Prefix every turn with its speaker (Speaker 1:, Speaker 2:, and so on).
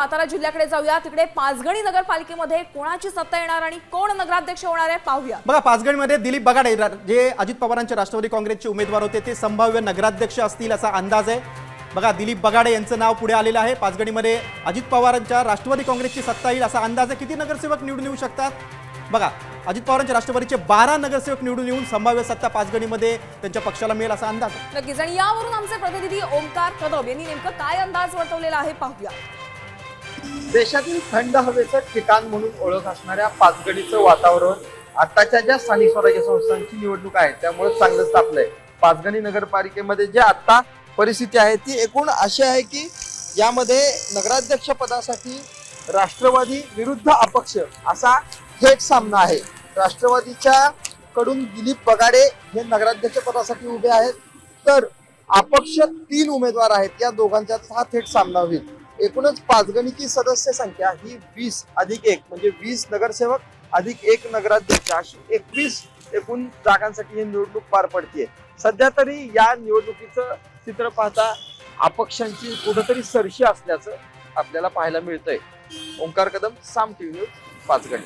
Speaker 1: सातारा जिल्ह्याकडे जाऊया। तिकडे पाचगणी नगरपालिकेमध्ये कोणाची सत्ता येणार आणि कोण नगराध्यक्ष होणार आहे पाहूया।
Speaker 2: बघा, पाचगणीमध्ये दिलीप बगाडे जे अजित पवारांचे राष्ट्रवादी काँग्रेसचे उमेदवार होते ते संभाव्य नगराध्यक्ष असतील असा अंदाज आहे। बघा, दिलीप बगाडे यांचं नाव पुढे आलेलं आहे। पाचगणीमध्ये अजित पवारांच्या राष्ट्रवादी काँग्रेसची सत्ता येईल असा अंदाज आहे। किती नगरसेवक निवडून येऊ शकतात? बघा, अजित पवारांच्या राष्ट्रवादीचे 12 नगरसेवक निवडून येऊन संभाव्य सत्ता पाचगणीमध्ये त्यांच्या पक्षाला मिळेल असा अंदाज आहे।
Speaker 1: नक्कीच, आणि यावरून आमचे प्रतिनिधी ओमकार कदम यांनी नेमकं काय अंदाज वर्तवलेला आहे पाहूया।
Speaker 3: देशातील थंड हवेचं ठिकाण म्हणून ओळख असणाऱ्या पाचगणीचं वातावरण आताच्या ज्या स्थानिक स्वराज्य संस्थांची निवडणूक आहे त्यामुळे चांगलंच तापलंय। पाचगणी नगरपालिकेमध्ये जे आता परिस्थिती आहे ती एकूण अशी आहे की यामध्ये नगराध्यक्ष पदासाठी राष्ट्रवादी विरुद्ध अपक्ष असा थेट सामना आहे। राष्ट्रवादीच्या कडून दिलीप बगाडे हे नगराध्यक्ष पदासाठी उभे आहेत, तर अपक्ष 3 उमेदवार आहेत। या दोघांच्यात हा थेट सामना होईल। एकूणच पाचगणीची सदस्य संख्या ही 20 अधिक 1 म्हणजे 20 नगरसेवक अधिक 1 नगराध्यक्ष अशी 21 एकूण जागांसाठी ही निवडणूक पार पडते। सध्या तरी या निवडणुकीचं चित्र पाहता अपक्षांची कुठेतरी सरशी असल्याचं आपल्याला पाहायला मिळतंय। ओंकार कदम, साम टीव्ही न्यूज, पाचगणी।